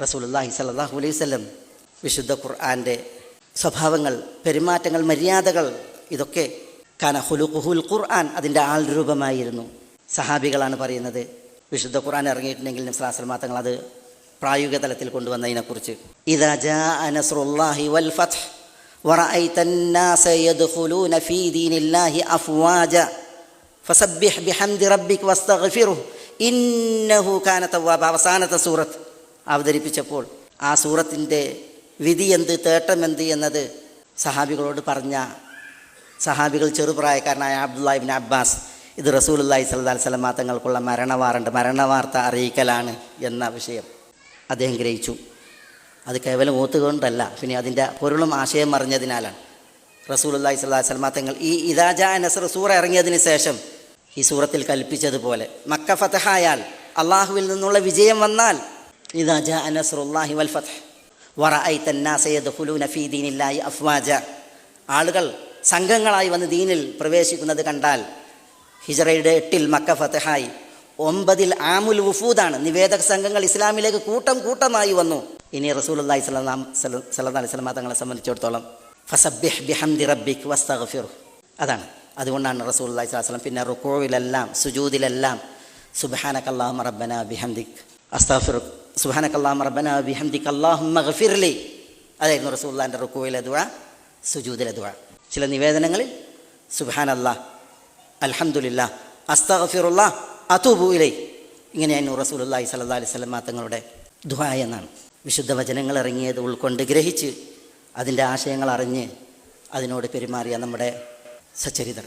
റസൂലുള്ളാഹി സ്വല്ലല്ലാഹു അലൈഹി വസല്ലം വിശുദ്ധ ഖുർആൻ്റെ സ്വഭാവങ്ങൾ, പെരുമാറ്റങ്ങൾ, മര്യാദകൾ, ഇതൊക്കെ കാന ഖുലുഖുൽ ഖുർആൻ, അതിൻ്റെ ആൾ രൂപമായിരുന്നു. സഹാബികളാണ് പറയുന്നത്. വിശുദ്ധ ഖുർആൻ ഇറങ്ങിയിട്ടുണ്ടെങ്കിൽ നബി സ്വല്ലല്ലാഹു അലൈഹി വസല്ലം തങ്ങൾ അത് പ്രായോഗിക തലത്തിൽ കൊണ്ടുവന്നതിനെക്കുറിച്ച് ഇദാ ജാഅ നസ്റുല്ലാഹി വൽ ഫത്ഹ് വറഅയ്ത അന്നാസ യദ്ഖുലൂന ഫീ ദീനില്ലാഹി അഫ്വാജ ഫസബ്ബിഹ് ബിഹംദി റബ്ബിക വസ്തഗ്ഫിറുഹു ഇന്നഹു കാന തവ്വാബ. അവസാനത്തെ സൂറത്ത് അവതരിപ്പിച്ചപ്പോൾ ആ സൂറത്തിൻ്റെ വിധി എന്ത്, തേട്ടമെന്ത് എന്നത് സഹാബികളോട് പറഞ്ഞ സഹാബികൾ ചെറുപ്രായക്കാരനായ അബ്ദുല്ലാഹി ഇബ്നു അബ്ബാസ്, ഇത് റസൂലുള്ളാഹി സ്വല്ലല്ലാഹു അലൈഹി വസല്ലം തങ്ങൾക്കുള്ള മരണവാർത്ത അറിയിക്കലാണ് എന്ന വിഷയം അദ്ദേഹം ഗ്രഹിച്ചു. അത് കേവലം ഓത്തുകൊണ്ടല്ല, പിന്നെ അതിൻ്റെ പൊരുളും ആശയം അറിഞ്ഞതിനാലാണ്. റസൂലുള്ളാഹി സ്വല്ലല്ലാഹു അലൈഹി വസല്ലം തങ്ങൾ ഈ ഇദാ ജാഅ നസ്ർ സൂറ ഇറങ്ങിയതിന് ശേഷം ഈ സൂറത്തിൽ കൽപ്പിച്ചതുപോലെ മക്ക ഫതഹായാൽ, അള്ളാഹുവിൽ നിന്നുള്ള വിജയം വന്നാൽ, ഇദാ ജാഅ നസ്റുല്ലാഹി വൽ ഫത്ഹ് വറഅയ്ത അന്നാസ യദ്ഖുലൂന ഫീ ദീനില്ലാഹി അഫ്വാജ, ആളുകൾ സംഘങ്ങളായി വന്ന് ദീനിൽ പ്രവേശിക്കുന്നത് കണ്ടാൽ. ഹിജ്റയുടെ 8 മക്ക ഫതഹായി, 9 ആമുൽ വുഫൂദാണ്, നിവേദക സംഘങ്ങൾ ഇസ്ലാമിലേക്ക് കൂട്ടമായി വന്നു. ഇനി റസൂലുള്ളാഹി സ്വല്ലല്ലാഹു അലൈഹി വസല്ലം തങ്ങളെ സംബന്ധിച്ചിടത്തോളം ഫസബ്ബിഹ് ബിഹംദി റബ്ബിക വസ്തഗ്ഫിറുഹു, അതാണ്. അതുകൊണ്ടാണ് റസൂലുള്ളാഹി സ്വല്ലല്ലാഹു അലൈഹി വസല്ലം പിന്നെ റുകൂഇലെല്ലാം സുജൂദിലെല്ലാം സുബ്ഹാനകല്ലാഹുമ്മ റബ്ബനാ ബിഹംദിക അസ്തഗ്ഫിറുക, സുബ്ഹാനകല്ലാഹുമ്മ റബ്ബനാ ബിഹംദിക അല്ലാഹുമ്മ ഗ്ഫിർലി, അതായിരുന്നു റസൂലുള്ളാഹിൻ്റെ റുകൂഇലെ ദുആ, സുജൂദിലെ ദുആ. ചില നിവേദനങ്ങളിൽ സുബ്ഹാനല്ലാഹ്, അൽഹംദുലില്ലാഹ്, അസ്തഗ്ഫിറുല്ലാഹ്, അതൂബു ഇലൈഹി, ഇങ്ങനെയായിരുന്നു റസൂലുള്ളാഹി സ്വല്ലല്ലാഹു അലൈഹി വസല്ലം തങ്ങളുടെ ദുആ എന്നാണ്. വിശുദ്ധ വചനങ്ങൾ ഇറങ്ങിയത് ഉൾക്കൊണ്ട് ഗ്രഹിച്ച് അതിൻ്റെ ആശയങ്ങൾ അറിഞ്ഞ് അതിനോട് പെരുമാറിയ നമ്മുടെ സച്ചരിതർ.